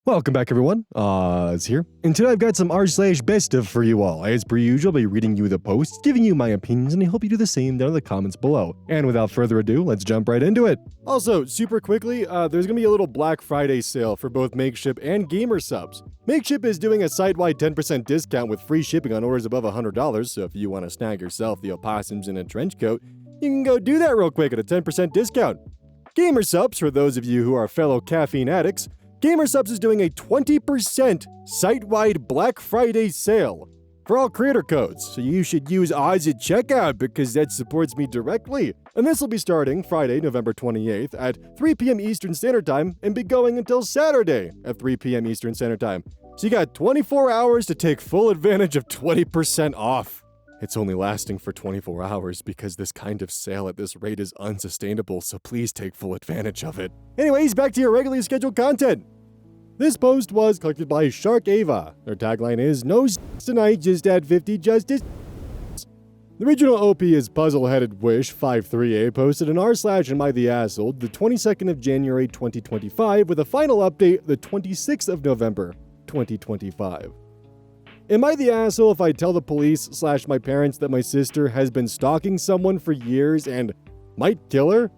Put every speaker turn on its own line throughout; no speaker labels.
Welcome back, everyone. It's here. And today I've got some r/BestOf for you all. As per usual, I'll be reading you the posts, giving you my opinions, and I hope you do the same down in the comments below. And without further ado, let's jump right into it. Also, super quickly, there's gonna be a little Black Friday sale for both Makeship and Gamer subs. Makeship is doing a site-wide 10% discount with free shipping on orders above $100, so if you want to snag yourself the opossums in a trench coat, you can go do that real quick at a 10% discount. Gamer subs, for those of you who are fellow caffeine addicts, Gamer Subs is doing a 20% site-wide Black Friday sale for all creator codes, so you should use Oz at checkout because that supports me directly. And this will be starting Friday, November 28th at 3 p.m. Eastern Standard Time and be going until Saturday at 3 p.m. Eastern Standard Time. So you got 24 hours to take full advantage of 20% off. It's only lasting for 24 hours because this kind of sale at this rate is unsustainable, so please take full advantage of it. Anyways, back to your regularly scheduled content. This post was collected by Shark Ava. Their tagline is, "No tonight, just add 50 justice." The original OP is Puzzle-Headed Wish 53A posted an r/AmITheAsshole the 22nd of January 2025 with a final update the 26th of November 2025. Am I the asshole if I tell the police/my parents that my sister has been stalking someone for years and might kill her?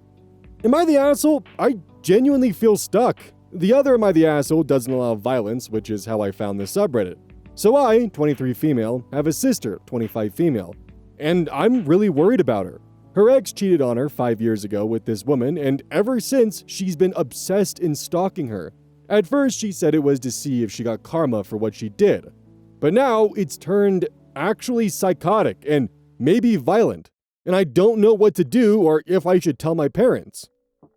Am I the asshole? I genuinely feel stuck. The other Am I the asshole doesn't allow violence, which is how I found this subreddit. So I, 23 female, have a sister, 25 female, and I'm really worried about her. Her ex cheated on her 5 years ago with this woman, and ever since, she's been obsessed in stalking her. At first, she said it was to see if she got karma for what she did. But now it's turned actually psychotic and maybe violent, and I don't know what to do or if I should tell my parents.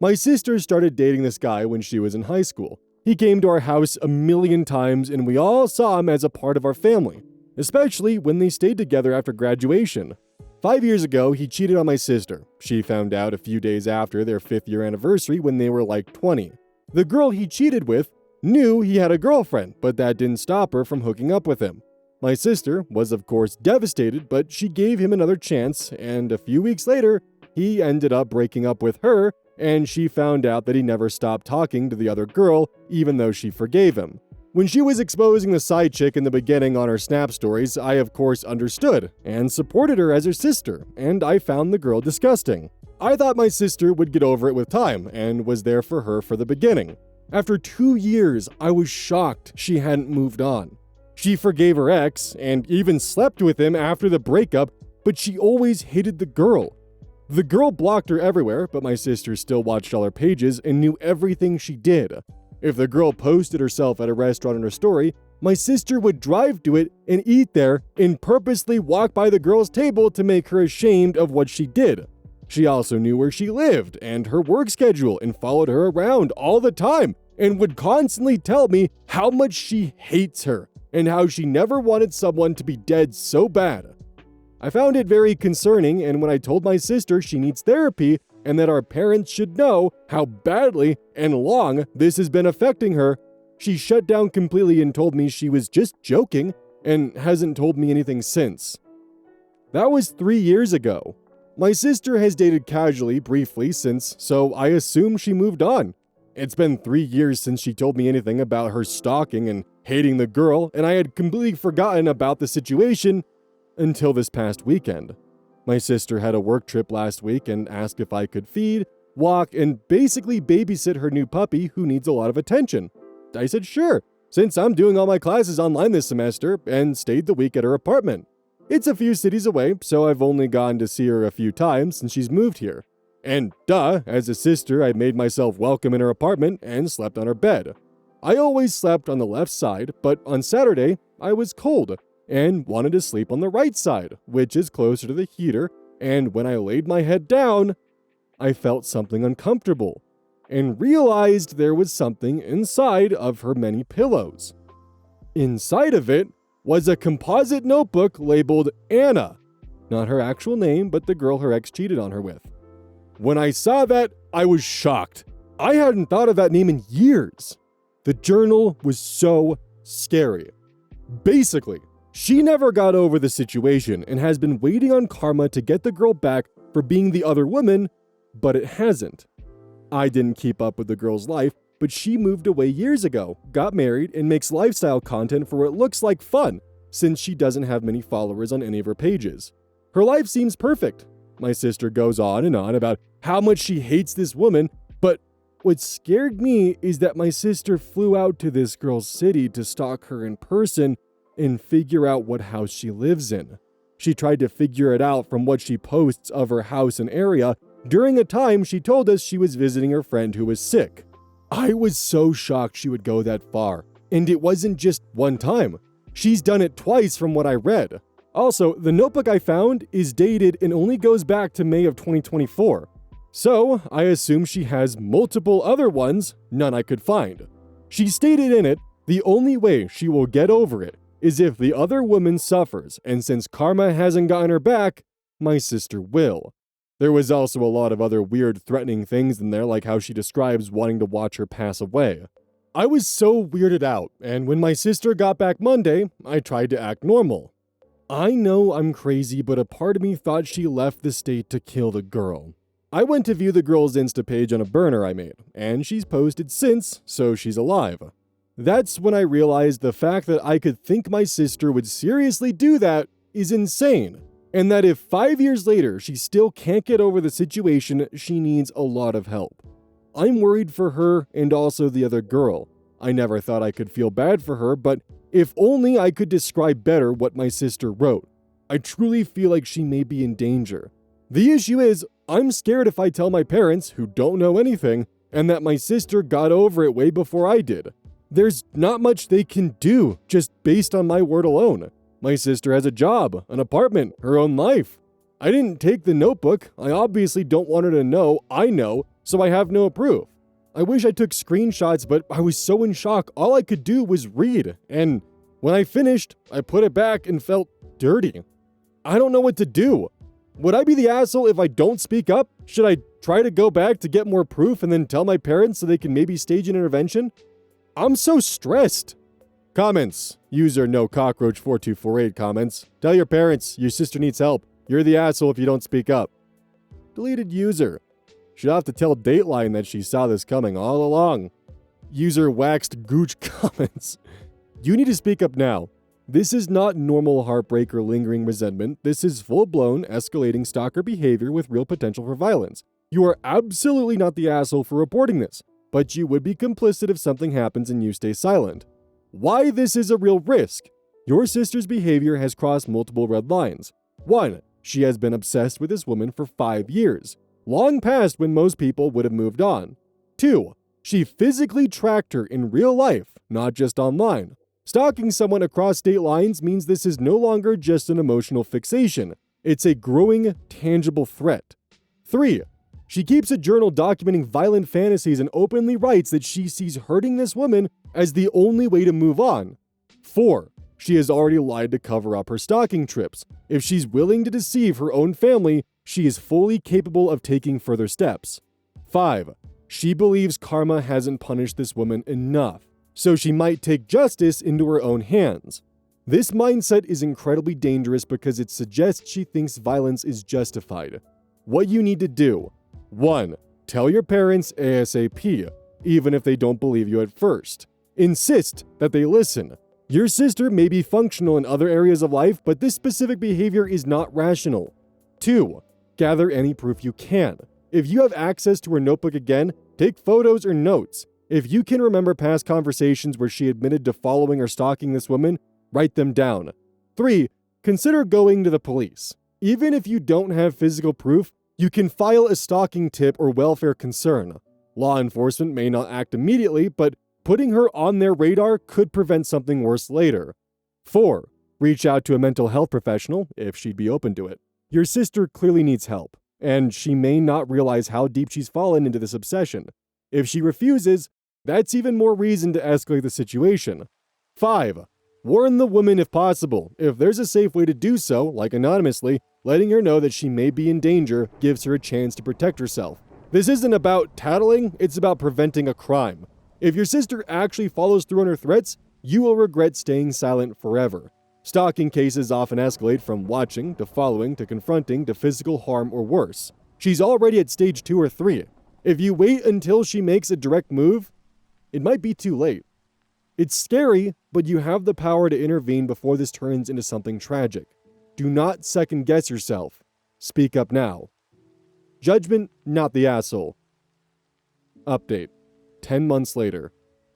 My sister started dating this guy when she was in high school. He came to our house a million times and we all saw him as a part of our family, especially when they stayed together after graduation. 5 years ago, he cheated on my sister. She found out a few days after their 5th year anniversary when they were like 20. The girl he cheated with knew he had a girlfriend, but that didn't stop her from hooking up with him. My sister was of course devastated, but she gave him another chance, and a few weeks later, he ended up breaking up with her, and she found out that he never stopped talking to the other girl, even though she forgave him. When she was exposing the side chick in the beginning on her Snap stories, I of course understood, and supported her as her sister, and I found the girl disgusting. I thought my sister would get over it with time, and was there for her for the beginning. After 2 years, I was shocked she hadn't moved on. She forgave her ex, and even slept with him after the breakup, but she always hated the girl. The girl blocked her everywhere, but my sister still watched all her pages and knew everything she did. If the girl posted herself at a restaurant in her story, my sister would drive to it and eat there and purposely walk by the girl's table to make her ashamed of what she did. She also knew where she lived and her work schedule and followed her around all the time and would constantly tell me how much she hates her and how she never wanted someone to be dead so bad. I found it very concerning, and when I told my sister she needs therapy and that our parents should know how badly and long this has been affecting her, she shut down completely and told me she was just joking and hasn't told me anything since. That was 3 years ago. My sister has dated casually briefly since, so I assume she moved on. It's been 3 years since she told me anything about her stalking and hating the girl, and I had completely forgotten about the situation until this past weekend. My sister had a work trip last week and asked if I could feed, walk, and basically babysit her new puppy who needs a lot of attention. I said sure, since I'm doing all my classes online this semester, and stayed the week at her apartment. It's a few cities away, so I've only gone to see her a few times since she's moved here. And duh, as a sister, I made myself welcome in her apartment and slept on her bed. I always slept on the left side, but on Saturday, I was cold and wanted to sleep on the right side, which is closer to the heater, and when I laid my head down, I felt something uncomfortable, and realized there was something inside of her many pillows. Inside of it was a composite notebook labeled Anna, not her actual name, but the girl her ex cheated on her with. When I saw that, I was shocked. I hadn't thought of that name in years. The journal was so scary. Basically, she never got over the situation and has been waiting on karma to get the girl back for being the other woman, but it hasn't. I didn't keep up with the girl's life, but she moved away years ago, got married, and makes lifestyle content for what looks like fun, since she doesn't have many followers on any of her pages. Her life seems perfect. My sister goes on and on about how much she hates this woman, but what scared me is that my sister flew out to this girl's city to stalk her in person and figure out what house she lives in. She tried to figure it out from what she posts of her house and area during a time she told us she was visiting her friend who was sick. I was so shocked she would go that far, and it wasn't just one time. She's done it twice from what I read. Also, the notebook I found is dated and only goes back to May of 2024. So, I assume she has multiple other ones, none I could find. She stated in it, the only way she will get over it is if the other woman suffers, and since karma hasn't gotten her back, my sister will. There was also a lot of other weird threatening things in there, like how she describes wanting to watch her pass away. I was so weirded out, and when my sister got back Monday, I tried to act normal. I know I'm crazy, but a part of me thought she left the state to kill the girl. I went to view the girl's Insta page on a burner I made, and she's posted since, so she's alive. That's when I realized the fact that I could think my sister would seriously do that is insane, and that if 5 years later she still can't get over the situation, she needs a lot of help. I'm worried for her and also the other girl. I never thought I could feel bad for her, but if only I could describe better what my sister wrote. I truly feel like she may be in danger. The issue is, I'm scared if I tell my parents, who don't know anything, and that my sister got over it way before I did. There's not much they can do, just based on my word alone. My sister has a job, an apartment, her own life. I didn't take the notebook. I obviously don't want her to know I know, so I have no proof. I wish I took screenshots, but I was so in shock, all I could do was read, and when I finished, I put it back and felt dirty. I don't know what to do. Would I be the asshole if I don't speak up? Should I try to go back to get more proof and then tell my parents so they can maybe stage an intervention? I'm so stressed. Comments. User NoCockroach4248 comments. Tell your parents your sister needs help. You're the asshole if you don't speak up. Deleted user. Should have to tell Dateline that she saw this coming all along. User waxed gooch comments. You need to speak up now. This is not normal heartbreak or lingering resentment. This is full-blown, escalating stalker behavior with real potential for violence. You are absolutely not the asshole for reporting this, but you would be complicit if something happens and you stay silent. Why this is a real risk? Your sister's behavior has crossed multiple red lines. 1. She has been obsessed with this woman for 5 years. Long past when most people would have moved on. 2. She physically tracked her in real life, not just online. Stalking someone across state lines means this is no longer just an emotional fixation. It's a growing, tangible threat. 3. She keeps a journal documenting violent fantasies and openly writes that she sees hurting this woman as the only way to move on. 4. She has already lied to cover up her stalking trips. If she's willing to deceive her own family, she is fully capable of taking further steps. 5. She believes karma hasn't punished this woman enough, so she might take justice into her own hands. This mindset is incredibly dangerous because it suggests she thinks violence is justified. What you need to do: 1. Tell your parents ASAP, even if they don't believe you at first. Insist that they listen. Your sister may be functional in other areas of life, but this specific behavior is not rational. 2. Gather any proof you can. If you have access to her notebook again, take photos or notes. If you can remember past conversations where she admitted to following or stalking this woman, write them down. 3. Consider going to the police. Even if you don't have physical proof, you can file a stalking tip or welfare concern. Law enforcement may not act immediately, but putting her on their radar could prevent something worse later. 4. Reach out to a mental health professional if she'd be open to it. Your sister clearly needs help, and she may not realize how deep she's fallen into this obsession. If she refuses, that's even more reason to escalate the situation. 5. Warn the woman if possible. If there's a safe way to do so, like anonymously, letting her know that she may be in danger gives her a chance to protect herself. This isn't about tattling, it's about preventing a crime. If your sister actually follows through on her threats, you will regret staying silent forever. Stalking cases often escalate from watching, to following, to confronting, to physical harm or worse. She's already at stage 2 or 3. If you wait until she makes a direct move, it might be too late. It's scary, but you have the power to intervene before this turns into something tragic. Do not second guess yourself. Speak up now. Judgment, not the asshole. Update. 10 months later.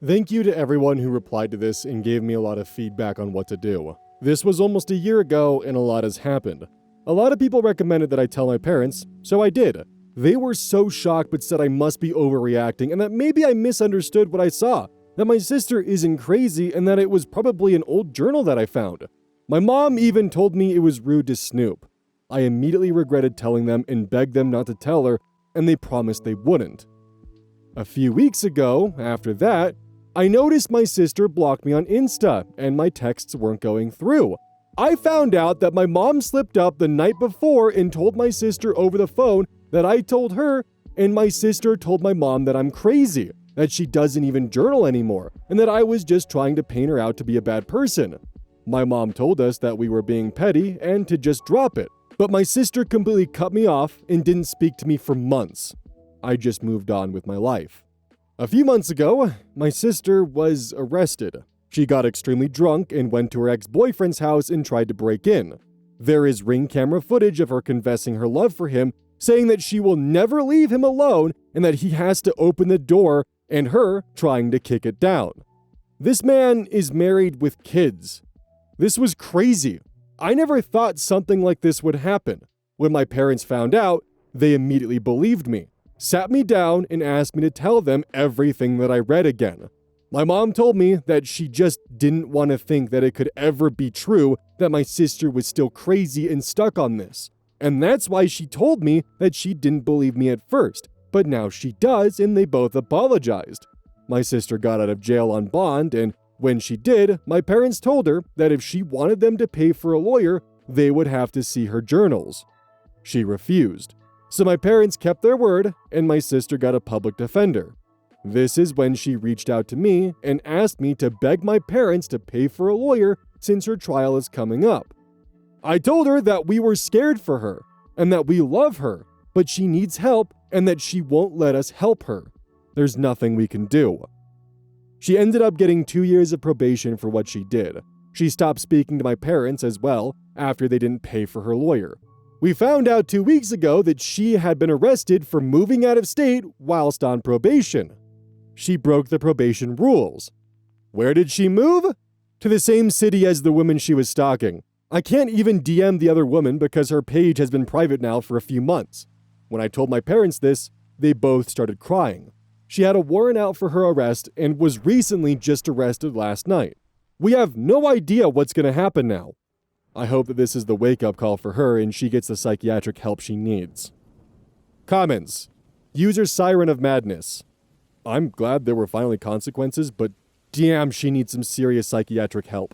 Thank you to everyone who replied to this and gave me a lot of feedback on what to do. This was almost a year ago and a lot has happened. A lot of people recommended that I tell my parents, so I did. They were so shocked but said I must be overreacting and that maybe I misunderstood what I saw, that my sister isn't crazy and that it was probably an old journal that I found. My mom even told me it was rude to snoop. I immediately regretted telling them and begged them not to tell her, and they promised they wouldn't. A few weeks ago, after that, I noticed my sister blocked me on Insta and my texts weren't going through. I found out that my mom slipped up the night before and told my sister over the phone that I told her, and my sister told my mom that I'm crazy, that she doesn't even journal anymore, and that I was just trying to paint her out to be a bad person. My mom told us that we were being petty and to just drop it, but my sister completely cut me off and didn't speak to me for months. I just moved on with my life. A few months ago, my sister was arrested. She got extremely drunk and went to her ex-boyfriend's house and tried to break in. There is ring camera footage of her confessing her love for him, saying that she will never leave him alone and that he has to open the door, and her trying to kick it down. This man is married with kids. This was crazy. I never thought something like this would happen. When my parents found out, they immediately believed me, sat me down and asked me to tell them everything that I read again. My mom told me that she just didn't want to think that it could ever be true that my sister was still crazy and stuck on this. And that's why she told me that she didn't believe me at first, but now she does and they both apologized. My sister got out of jail on bond, and when she did, my parents told her that if she wanted them to pay for a lawyer, they would have to see her journals. She refused. So my parents kept their word and my sister got a public defender. This is when she reached out to me and asked me to beg my parents to pay for a lawyer since her trial is coming up. I told her that we were scared for her and that we love her, but she needs help and that she won't let us help her. There's nothing we can do. She ended up getting 2 years of probation for what she did. She stopped speaking to my parents as well after they didn't pay for her lawyer. We found out 2 weeks ago that she had been arrested for moving out of state whilst on probation. She broke the probation rules. Where did she move? To the same city as the woman she was stalking. I can't even DM the other woman because her page has been private now for a few months. When I told my parents this, they both started crying. She had a warrant out for her arrest and was recently just arrested last night. We have no idea what's going to happen now. I hope that this is the wake-up call for her and she gets the psychiatric help she needs. Comments. User Siren of Madness. I'm glad there were finally consequences, but damn, she needs some serious psychiatric help.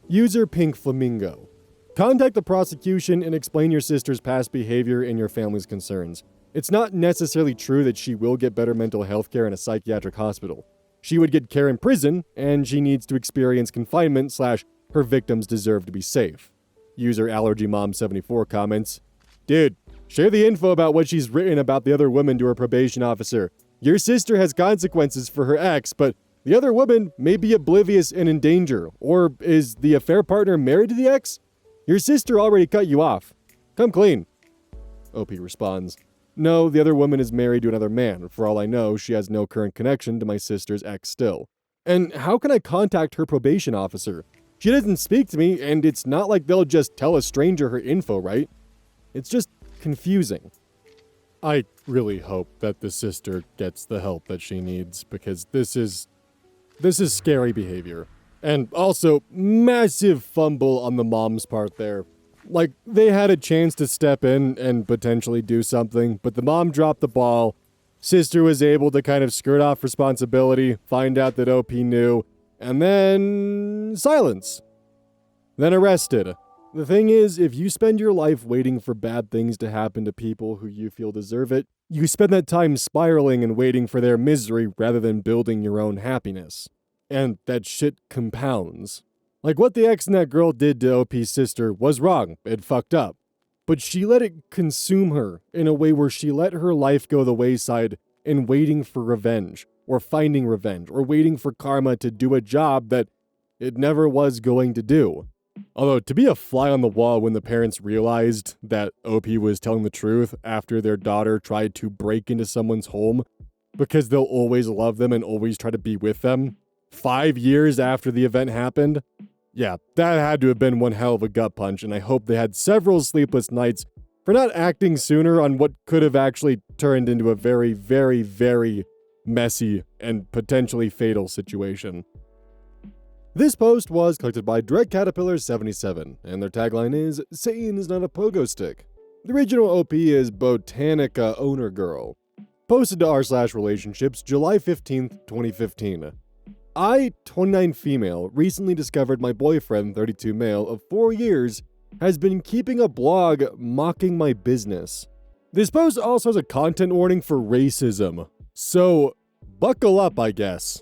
User Pink Flamingo. Contact the prosecution and explain your sister's past behavior and your family's concerns. It's not necessarily true that she will get better mental health care in a psychiatric hospital. She would get care in prison, and she needs to experience confinement / her victims deserve to be safe. User AllergyMom74 comments, Dude, share the info about what she's written about the other woman to her probation officer. Your sister has consequences for her ex, but the other woman may be oblivious and in danger. Or is the affair partner married to the ex? Your sister already cut you off. Come clean. OP responds, No, the other woman is married to another man. For all I know, she has no current connection to my sister's ex still. And how can I contact her probation officer? She doesn't speak to me, and it's not like they'll just tell a stranger her info, right? It's just confusing. I really hope that the sister gets the help that she needs, because this is scary behavior. And also, massive fumble on the mom's part there. Like, they had a chance to step in and potentially do something, but the mom dropped the ball. Sister was able to kind of skirt off responsibility, find out that OP knew, and then silence. Then arrested. The thing is, if you spend your life waiting for bad things to happen to people who you feel deserve it, you spend that time spiraling and waiting for their misery rather than building your own happiness. And that shit compounds. Like what the ex and that girl did to OP's sister was wrong, it fucked up. But she let it consume her in a way where she let her life go the wayside in waiting for revenge, or finding revenge, or waiting for karma to do a job that it never was going to do. Although, to be a fly on the wall when the parents realized that OP was telling the truth after their daughter tried to break into someone's home because they'll always love them and always try to be with them 5 years after the event happened. Yeah, that had to have been one hell of a gut punch, and I hope they had several sleepless nights for not acting sooner on what could have actually turned into a very, very, very messy and potentially fatal situation. This post was collected by Direct Caterpillar 77, and their tagline is, "Satan is not a pogo stick." The original OP is Botanica Owner Girl. Posted to r/relationships July 15th, 2015. I, 29 female, recently discovered my boyfriend, 32 male, of 4 years, has been keeping a blog mocking my business. This post also has a content warning for racism, so buckle up, I guess.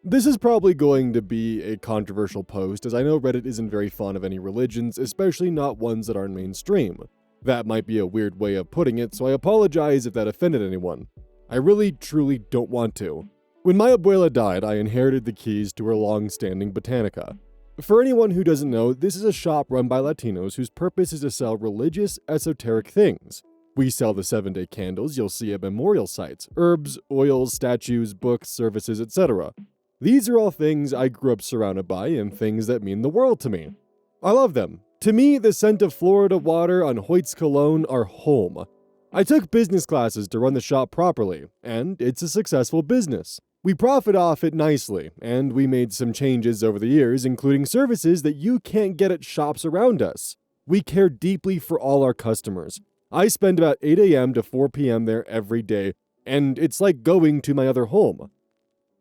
This is probably going to be a controversial post, as I know Reddit isn't very fond of any religions, especially not ones that aren't mainstream. That might be a weird way of putting it, so I apologize if that offended anyone. I really, truly don't want to. When my abuela died, I inherited the keys to her long-standing botanica. For anyone who doesn't know, this is a shop run by Latinos whose purpose is to sell religious, esoteric things. We sell the 7-day candles you'll see at memorial sites, herbs, oils, statues, books, services, etc. These are all things I grew up surrounded by and things that mean the world to me. I love them. To me, the scent of Florida water on Hoyt's cologne are home. I took business classes to run the shop properly, and it's a successful business. We profit off it nicely, and we made some changes over the years, including services that you can't get at shops around us. We care deeply for all our customers. I spend about 8 a.m. to 4 p.m. there every day, and it's like going to my other home.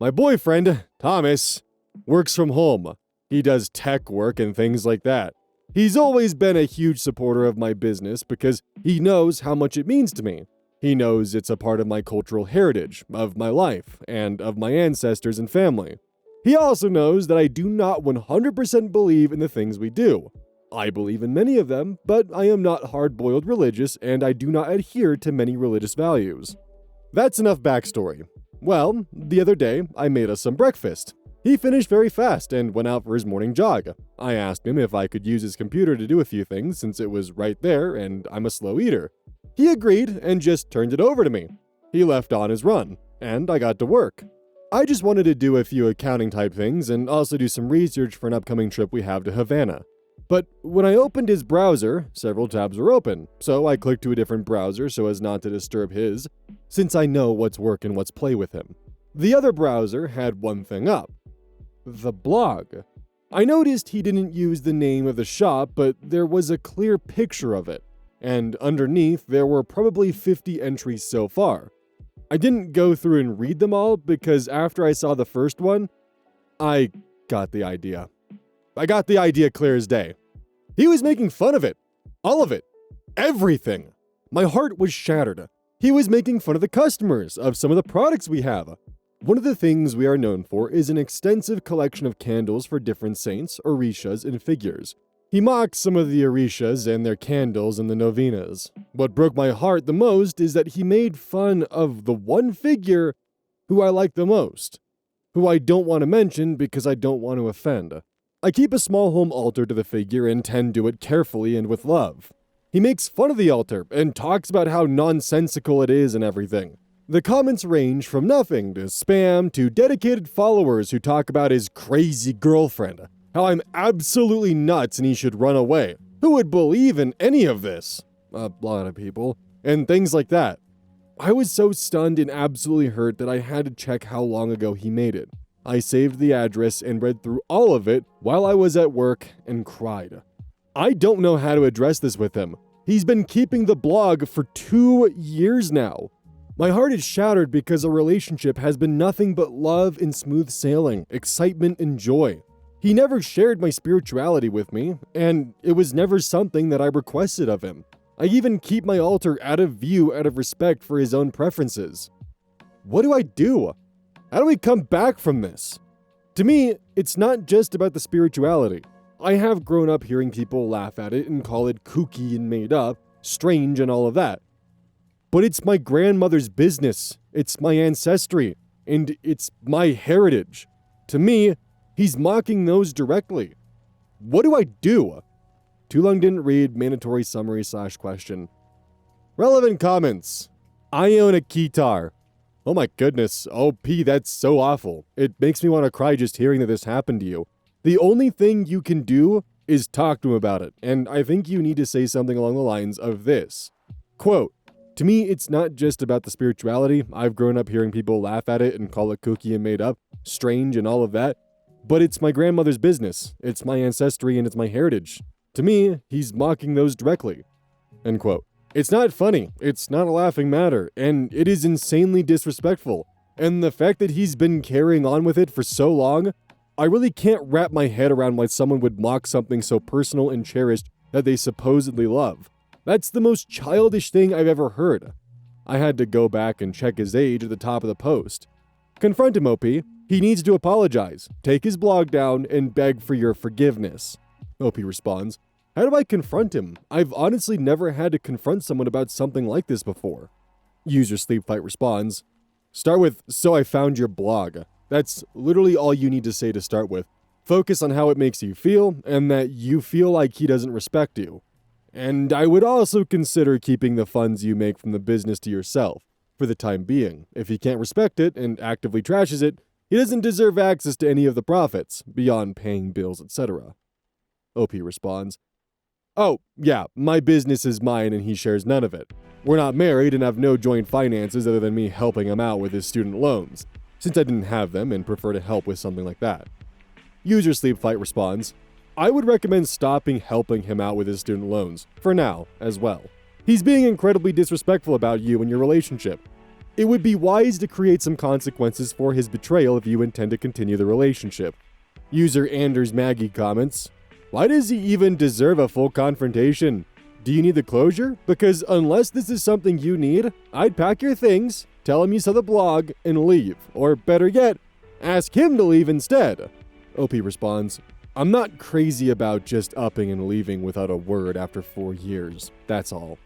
My boyfriend, Thomas, works from home. He does tech work and things like that. He's always been a huge supporter of my business because he knows how much it means to me. He knows it's a part of my cultural heritage, of my life, and of my ancestors and family. He also knows that I do not 100% believe in the things we do. I believe in many of them, but I am not hard-boiled religious, and I do not adhere to many religious values. That's enough backstory. Well, the other day, I made us some breakfast. He finished very fast and went out for his morning jog. I asked him if I could use his computer to do a few things since it was right there and I'm a slow eater. He agreed and just turned it over to me. He left on his run, and I got to work. I just wanted to do a few accounting type things and also do some research for an upcoming trip we have to Havana. But when I opened his browser, several tabs were open, so I clicked to a different browser so as not to disturb his, since I know what's work and what's play with him. The other browser had one thing up. The blog. I noticed he didn't use the name of the shop, but there was a clear picture of it, and underneath there were probably 50 entries so far. I didn't go through and read them all because after I saw the first one, I got the idea. I got the idea clear as day. He was making fun of it. All of it. Everything. My heart was shattered. He was making fun of the customers, of some of the products we have. One of the things we are known for is an extensive collection of candles for different saints, orishas, and figures. He mocked some of the orishas and their candles in the novenas. What broke my heart the most is that he made fun of the one figure who I like the most, who I don't want to mention because I don't want to offend. I keep a small home altar to the figure and tend to it carefully and with love. He makes fun of the altar and talks about how nonsensical it is and everything. The comments range from nothing to spam to dedicated followers who talk about his crazy girlfriend, how I'm absolutely nuts and he should run away. Who would believe in any of this? A lot of people. And things like that. I was so stunned and absolutely hurt that I had to check how long ago he made it. I saved the address and read through all of it while I was at work and cried. I don't know how to address this with him. He's been keeping the blog for 2 years now. My heart is shattered because a relationship has been nothing but love and smooth sailing, excitement and joy. He never shared my spirituality with me, and it was never something that I requested of him. I even keep my altar out of view out of respect for his own preferences. What do I do? How do we come back from this? To me, it's not just about the spirituality. I have grown up hearing people laugh at it and call it kooky and made up, strange and all of that. But it's my grandmother's business. It's my ancestry. and it's my heritage. To me, he's mocking those directly. What do I do? Too long didn't read, mandatory summary / question. Relevant comments. I own a guitar. Oh my goodness, OP, that's so awful. It makes me want to cry just hearing that this happened to you. The only thing you can do is talk to him about it, and I think you need to say something along the lines of this. Quote, to me, it's not just about the spirituality. I've grown up hearing people laugh at it and call it kooky and made up, strange and all of that, but it's my grandmother's business. It's my ancestry and it's my heritage. To me, he's mocking those directly. End quote. It's not funny, it's not a laughing matter, and it is insanely disrespectful. And the fact that he's been carrying on with it for so long, I really can't wrap my head around why someone would mock something so personal and cherished that they supposedly love. That's the most childish thing I've ever heard. I had to go back and check his age at the top of the post. Confront him, OP. He needs to apologize, take his blog down, and beg for your forgiveness. OP responds, how do I confront him? I've honestly never had to confront someone about something like this before. User Sleepfight responds, start with, so I found your blog. That's literally all you need to say to start with. Focus on how it makes you feel, and that you feel like he doesn't respect you. And I would also consider keeping the funds you make from the business to yourself, for the time being. If he can't respect it and actively trashes it, he doesn't deserve access to any of the profits, beyond paying bills, etc. OP responds, oh, yeah, my business is mine and he shares none of it. We're not married and have no joint finances other than me helping him out with his student loans, since I didn't have them and prefer to help with something like that. User Sleepfight responds, I would recommend stopping helping him out with his student loans, for now, as well. He's being incredibly disrespectful about you and your relationship. It would be wise to create some consequences for his betrayal if you intend to continue the relationship. User Anders Maggie comments, why does he even deserve a full confrontation? Do you need the closure? Because unless this is something you need, I'd pack your things, tell him you saw the blog, and leave. Or better yet, ask him to leave instead. OP responds, I'm not crazy about just upping and leaving without a word after 4 years. That's all.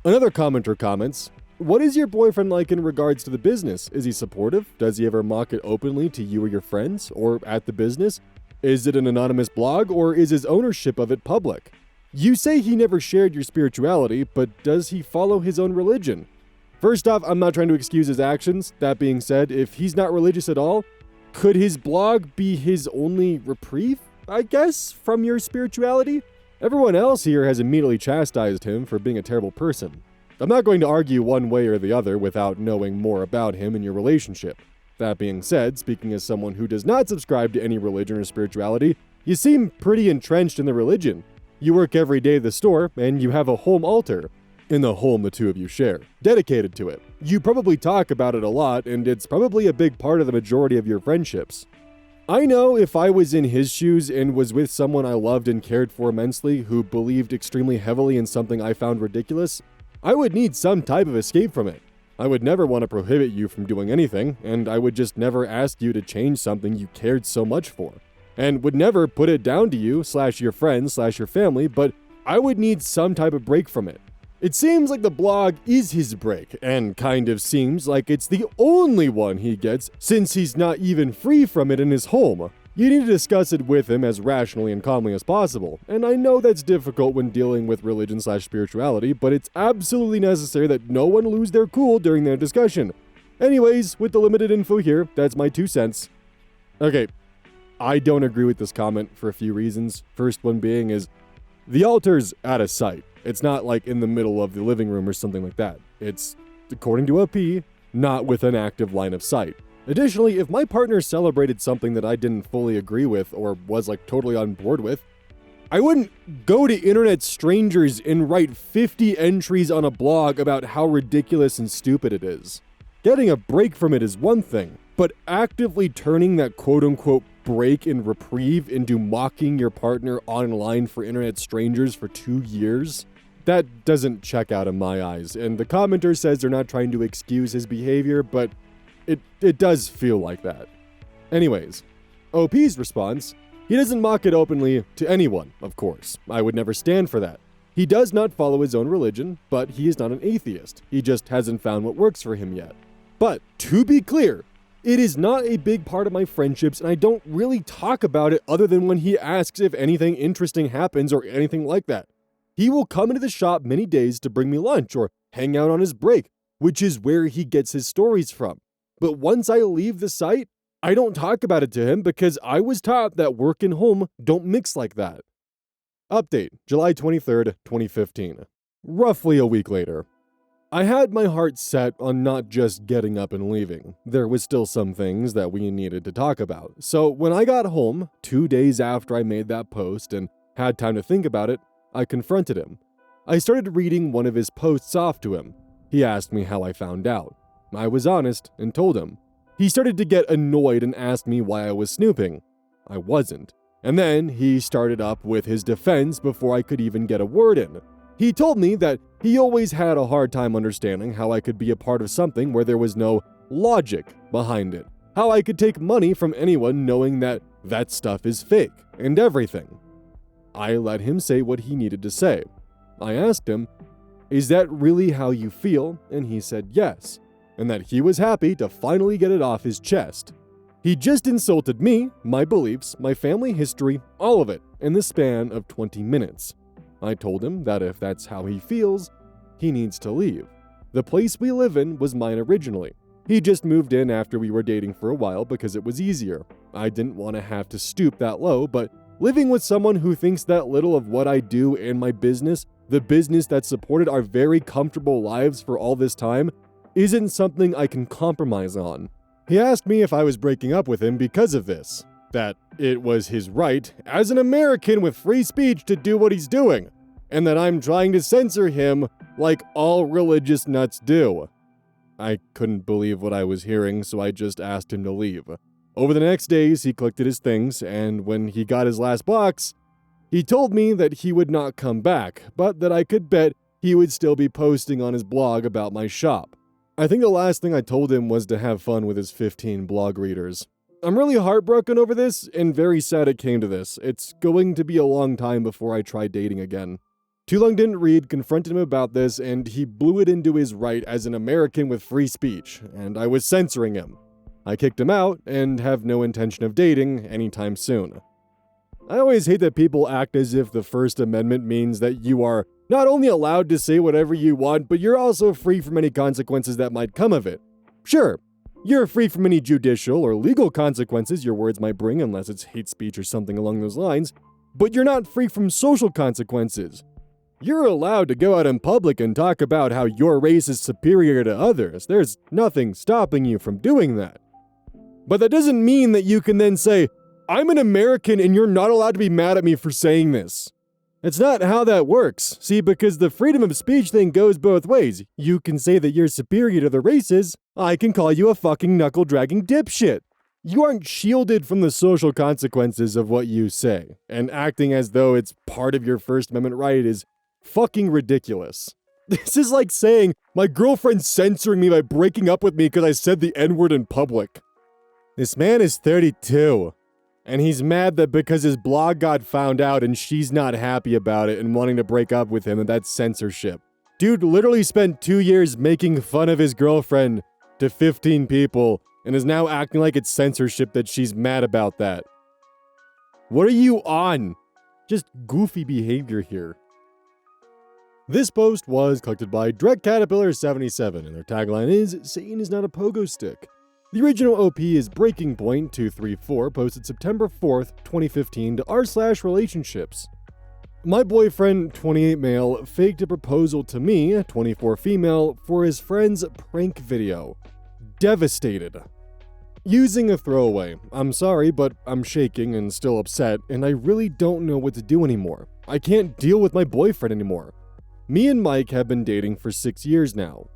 Another commenter comments, what is your boyfriend like in regards to the business? Is he supportive? Does he ever mock it openly to you or your friends? Or at the business? Is it an anonymous blog, or is his ownership of it public? You say he never shared your spirituality, but does he follow his own religion? First off, I'm not trying to excuse his actions. That being said, if he's not religious at all, could his blog be his only reprieve, I guess, from your spirituality? Everyone else here has immediately chastised him for being a terrible person. I'm not going to argue one way or the other without knowing more about him and your relationship. That being said, speaking as someone who does not subscribe to any religion or spirituality, you seem pretty entrenched in the religion. You work every day at the store, and you have a home altar, in the home the two of you share, dedicated to it. You probably talk about it a lot, and it's probably a big part of the majority of your friendships. I know if I was in his shoes and was with someone I loved and cared for immensely who believed extremely heavily in something I found ridiculous, I would need some type of escape from it. I would never want to prohibit you from doing anything, and I would just never ask you to change something you cared so much for. And would never put it down to you / your friends / your family, but I would need some type of break from it. It seems like the blog is his break, and kind of seems like it's the only one he gets since he's not even free from it in his home. You need to discuss it with him as rationally and calmly as possible, and I know that's difficult when dealing with religion / spirituality, but it's absolutely necessary that no one lose their cool during their discussion. Anyways, with the limited info here, that's my 2 cents. Okay, I don't agree with this comment for a few reasons. First one being is, the altar's out of sight. It's not like in the middle of the living room or something like that. It's, according to OP, not with an active line of sight. Additionally, if my partner celebrated something that I didn't fully agree with or was like totally on board with, I wouldn't go to internet strangers and write 50 entries on a blog about how ridiculous and stupid it is. Getting a break from it is one thing, but actively turning that quote-unquote break and reprieve into mocking your partner online for internet strangers for 2 years? That doesn't check out in my eyes, and the commenter says they're not trying to excuse his behavior, but it does feel like that. Anyways, OP's response, he doesn't mock it openly to anyone, of course. I would never stand for that. He does not follow his own religion, but he is not an atheist. He just hasn't found what works for him yet. But, to be clear, It is not a big part of my friendships, and I don't really talk about it other than when he asks if anything interesting happens or anything like that. He will come into the shop many days to bring me lunch or hang out on his break, which is where he gets his stories from. But once I leave the site, I don't talk about it to him because I was taught that work and home don't mix like that. Update, July 23rd, 2015. Roughly a week later. I had my heart set on not just getting up and leaving. There was still some things that we needed to talk about. So when I got home, 2 days after I made that post and had time to think about it, I confronted him. I started reading one of his posts off to him. He asked me how I found out. I was honest and told him. He started to get annoyed and asked me why I was snooping. I wasn't. And then he started up with his defense before I could even get a word in. He told me that he always had a hard time understanding how I could be a part of something where there was no logic behind it. How I could take money from anyone knowing that that stuff is fake and everything. I let him say what he needed to say. I asked him, "Is that really how you feel?" And he said yes, and that he was happy to finally get it off his chest. He just insulted me, my beliefs, my family history, all of it, in the span of 20 minutes. I told him that if that's how he feels, he needs to leave. The place we live in was mine originally. He just moved in after we were dating for a while because it was easier. I didn't want to have to stoop that low, but living with someone who thinks that little of what I do and my business, the business that supported our very comfortable lives for all this time, isn't something I can compromise on. He asked me if I was breaking up with him because of this. That it was his right, as an American with free speech, to do what he's doing, and that I'm trying to censor him like all religious nuts do. I couldn't believe what I was hearing, so I just asked him to leave. Over the next days, he collected his things, and when he got his last box, he told me that he would not come back, but that I could bet he would still be posting on his blog about my shop. I think the last thing I told him was to have fun with his 15 blog readers. I'm really heartbroken over this, and very sad it came to this. It's going to be a long time before I try dating again. Too Long Didn't Read confronted him about this, and he blew it into his right as an American with free speech, and I was censoring him. I kicked him out, and have no intention of dating anytime soon. I always hate that people act as if the First Amendment means that you are not only allowed to say whatever you want, but you're also free from any consequences that might come of it. Sure, you're free from any judicial or legal consequences your words might bring unless it's hate speech or something along those lines, but you're not free from social consequences. You're allowed to go out in public and talk about how your race is superior to others. There's nothing stopping you from doing that. But that doesn't mean that you can then say, "I'm an American and you're not allowed to be mad at me for saying this." It's not how that works. See, because the freedom of speech thing goes both ways. You can say that you're superior to the races. I can call you a fucking knuckle-dragging dipshit. You aren't shielded from the social consequences of what you say, and acting as though it's part of your First Amendment right is fucking ridiculous. This is like saying, my girlfriend's censoring me by breaking up with me because I said the N-word in public. This man is 32. And he's mad that because his blog got found out and she's not happy about it and wanting to break up with him, and that's censorship. Dude literally spent 2 years making fun of his girlfriend to 15 people and is now acting like it's censorship that she's mad about that. What are you on? Just goofy behavior here. This post was collected by Dreck Caterpillar 77, and their tagline is, "Satan is not a pogo stick." The original OP is Breaking Point 234, posted September 4th, 2015 to r/relationships. My boyfriend, 28 male, faked a proposal to me, 24 female, for his friend's prank video. Devastated. Using a throwaway. I'm sorry, but I'm shaking and still upset, and I really don't know what to do anymore. I can't deal with my boyfriend anymore. Me and Mike have been dating for 6 years now.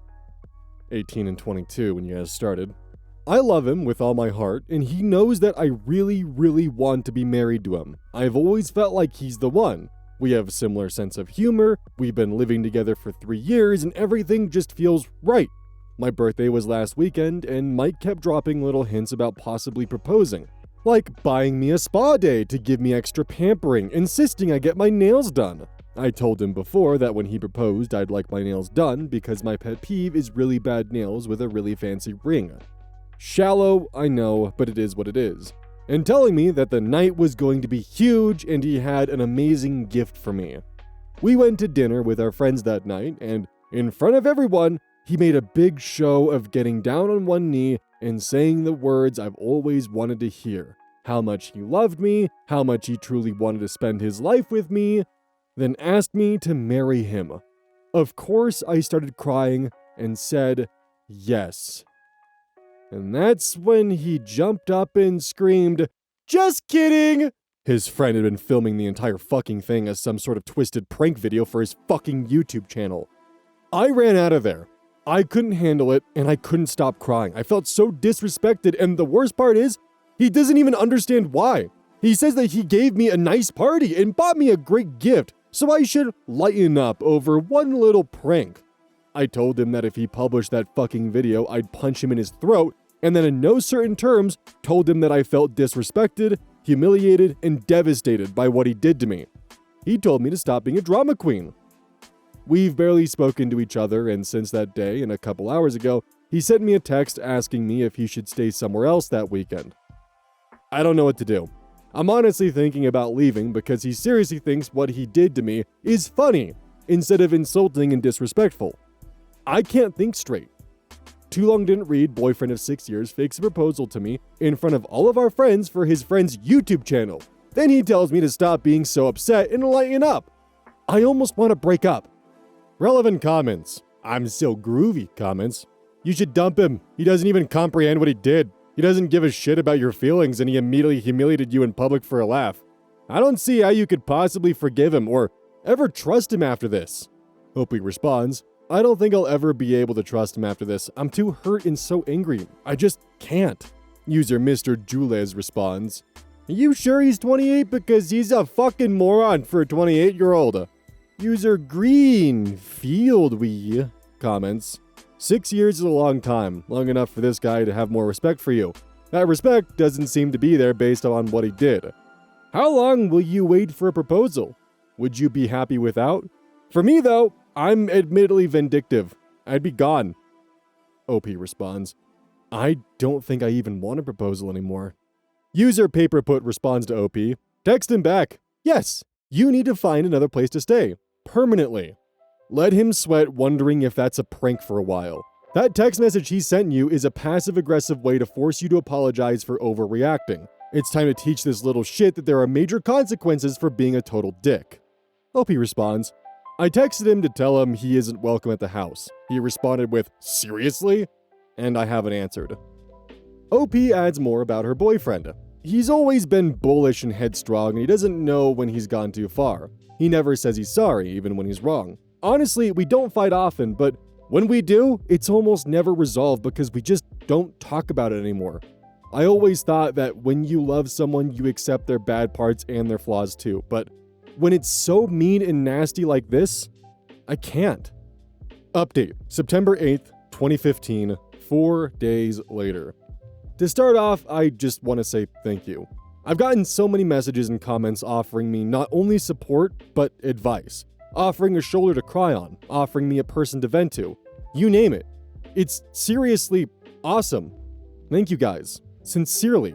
18 and 22 when you guys started. I love him with all my heart, and he knows that I really, really want to be married to him. I've always felt like he's the one. We have a similar sense of humor, we've been living together for 3 years, and everything just feels right. My birthday was last weekend, and Mike kept dropping little hints about possibly proposing. Like buying me a spa day to give me extra pampering, insisting I get my nails done. I told him before that when he proposed I'd like my nails done because my pet peeve is really bad nails with a really fancy ring. Shallow, I know, but it is what it is. And telling me that the night was going to be huge and he had an amazing gift for me. We went to dinner with our friends that night, and in front of everyone, he made a big show of getting down on one knee and saying the words I've always wanted to hear. How much he loved me, how much he truly wanted to spend his life with me, then asked me to marry him. Of course, I started crying and said yes. And that's when he jumped up and screamed, "Just kidding!" His friend had been filming the entire fucking thing as some sort of twisted prank video for his fucking YouTube channel. I ran out of there. I couldn't handle it, and I couldn't stop crying. I felt so disrespected, and the worst part is, he doesn't even understand why. He says that he gave me a nice party and bought me a great gift, so I should lighten up over one little prank. I told him that if he published that fucking video, I'd punch him in his throat, and then in no certain terms, told him that I felt disrespected, humiliated, and devastated by what he did to me. He told me to stop being a drama queen. We've barely spoken to each other, and since that day, and a couple hours ago, he sent me a text asking me if he should stay somewhere else that weekend. I don't know what to do. I'm honestly thinking about leaving because he seriously thinks what he did to me is funny, instead of insulting and disrespectful. I can't think straight. Too Long Didn't Read, boyfriend of 6 years, fakes a proposal to me in front of all of our friends for his friend's YouTube channel. Then he tells me to stop being so upset and lighten up. I almost want to break up. Relevant comments. I'm so groovy comments. You should dump him. He doesn't even comprehend what he did. He doesn't give a shit about your feelings and he immediately humiliated you in public for a laugh. I don't see how you could possibly forgive him or ever trust him after this. Hopey responds, I don't think I'll ever be able to trust him after this. I'm too hurt and so angry. I just can't. User Mr. Jules responds, Are you sure he's 28? Because he's a fucking moron for a 28-year-old. User Greenfield comments, 6 years is a long time, long enough for this guy to have more respect for you. That respect doesn't seem to be there based on what he did. How long will you wait for a proposal? Would you be happy without? For me though, I'm admittedly vindictive. I'd be gone. OP responds, I don't think I even want a proposal anymore. User Paperput responds to OP, text him back, yes, you need to find another place to stay, permanently. Let him sweat wondering if that's a prank for a while. That text message he sent you is a passive-aggressive way to force you to apologize for overreacting. It's time to teach this little shit that there are major consequences for being a total dick. OP responds, I texted him to tell him he isn't welcome at the house. He responded with, seriously? And I haven't answered. OP adds more about her boyfriend. He's always been bullish and headstrong, and he doesn't know when he's gone too far. He never says he's sorry, even when he's wrong. Honestly, we don't fight often, but when we do, it's almost never resolved because we just don't talk about it anymore. I always thought that when you love someone, you accept their bad parts and their flaws too, but when it's so mean and nasty like this, I can't. Update, September 8th, 2015, 4 days later. To start off, I just want to say thank you. I've gotten so many messages and comments offering me not only support, but advice. Offering a shoulder to cry on, offering me a person to vent to. You name it. It's seriously awesome. Thank you guys. Sincerely.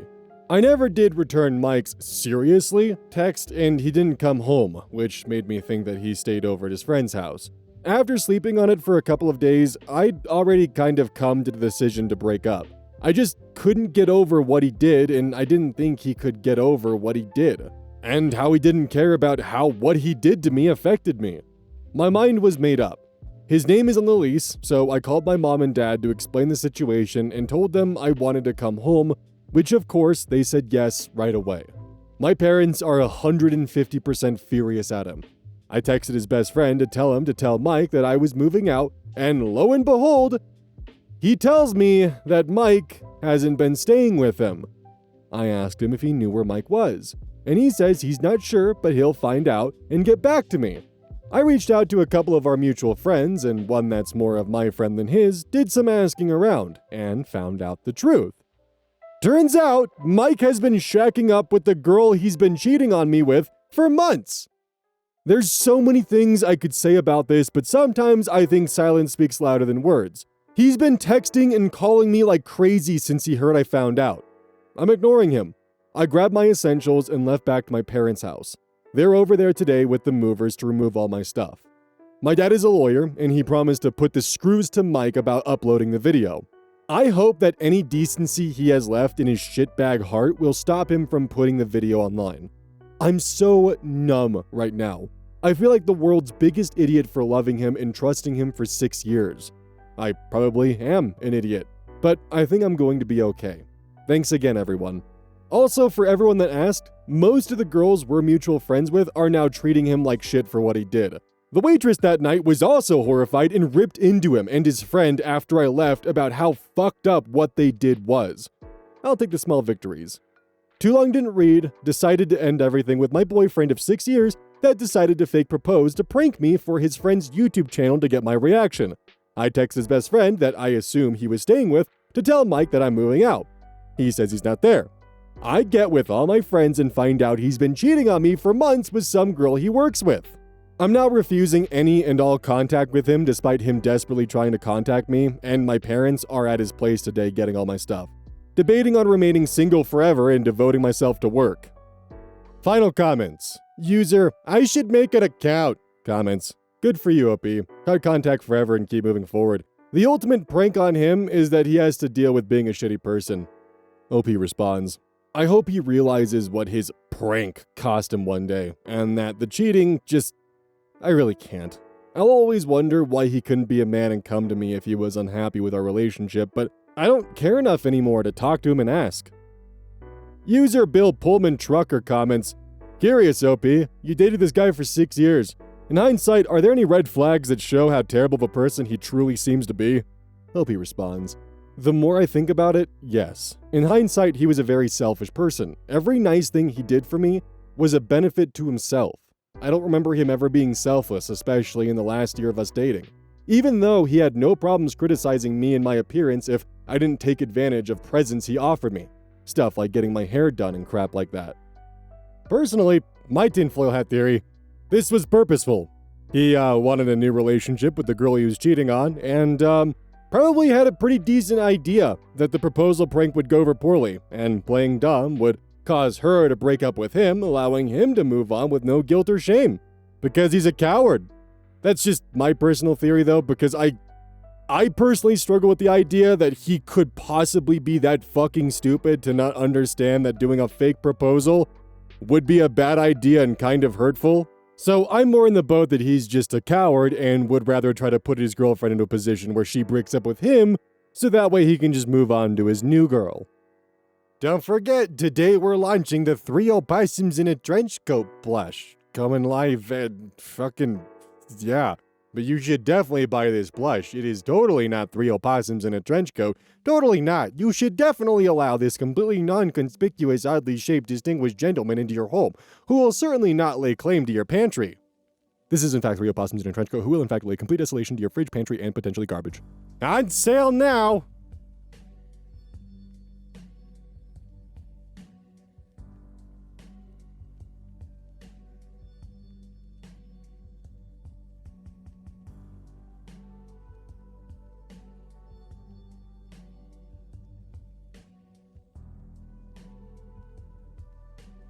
I never did return Mike's seriously text, and he didn't come home, which made me think that he stayed over at his friend's house. After sleeping on it for a couple of days, I'd already kind of come to the decision to break up. I just couldn't get over what he did, and I didn't think he could get over what he did. And how he didn't care about how what he did to me affected me. My mind was made up. His name is on the lease, so I called my mom and dad to explain the situation and told them I wanted to come home, which of course they said yes right away. My parents are 150% furious at him. I texted his best friend to tell him to tell Mike that I was moving out, and lo and behold, he tells me that Mike hasn't been staying with him. I asked him if he knew where Mike was, and he says he's not sure, but he'll find out and get back to me. I reached out to a couple of our mutual friends, and one that's more of my friend than his did some asking around and found out the truth. Turns out, Mike has been shacking up with the girl he's been cheating on me with for months. There's so many things I could say about this, but sometimes I think silence speaks louder than words. He's been texting and calling me like crazy since he heard I found out. I'm ignoring him. I grabbed my essentials and left back to my parents' house. They're over there today with the movers to remove all my stuff. My dad is a lawyer, and he promised to put the screws to Mike about uploading the video. I hope that any decency he has left in his shitbag heart will stop him from putting the video online. I'm so numb right now. I feel like the world's biggest idiot for loving him and trusting him for 6 years. I probably am an idiot, but I think I'm going to be okay. Thanks again, everyone. Also, for everyone that asked, most of the girls we're mutual friends with are now treating him like shit for what he did. The waitress that night was also horrified and ripped into him and his friend after I left about how fucked up what they did was. I'll take the small victories. Too long didn't read, decided to end everything with my boyfriend of 6 years that decided to fake propose to prank me for his friend's YouTube channel to get my reaction. I text his best friend that I assume he was staying with to tell Mike that I'm moving out. He says he's not there. I get with all my friends and find out he's been cheating on me for months with some girl he works with. I'm now refusing any and all contact with him despite him desperately trying to contact me, and my parents are at his place today getting all my stuff. Debating on remaining single forever and devoting myself to work. Final comments. User, I should make an account. Comments. Good for you, OP. Cut contact forever and keep moving forward. The ultimate prank on him is that he has to deal with being a shitty person. OP responds, I hope he realizes what his prank cost him one day, and that the cheating I really can't. I'll always wonder why he couldn't be a man and come to me if he was unhappy with our relationship, but I don't care enough anymore to talk to him and ask. User Bill Pullman Trucker comments, Curious, OP, you dated this guy for 6 years. In hindsight, are there any red flags that show how terrible of a person he truly seems to be? OP responds, The more I think about it, yes. In hindsight, he was a very selfish person. Every nice thing he did for me was a benefit to himself. I don't remember him ever being selfless, especially in the last year of us dating. Even though he had no problems criticizing me and my appearance if I didn't take advantage of presents he offered me. Stuff like getting my hair done and crap like that. Personally, my tinfoil hat theory, this was purposeful. He wanted a new relationship with the girl he was cheating on, and probably had a pretty decent idea that the proposal prank would go over poorly, and playing dumb would cause her to break up with him, allowing him to move on with no guilt or shame. Because he's a coward. That's just my personal theory, though, because I personally struggle with the idea that he could possibly be that fucking stupid to not understand that doing a fake proposal would be a bad idea and kind of hurtful. So I'm more in the boat that he's just a coward and would rather try to put his girlfriend into a position where she breaks up with him, so that way he can just move on to his new girl. Don't forget, today we're launching the 3 opossums in a trench coat blush. Coming live at yeah. But you should definitely buy this blush. It is totally not 3 opossums in a trench coat. Totally not. You should definitely allow this completely non-conspicuous, oddly shaped, distinguished gentleman into your home, who will certainly not lay claim to your pantry. This is in fact 3 opossums in a trench coat, who will in fact lay complete desolation to your fridge, pantry, and potentially garbage. On sale now!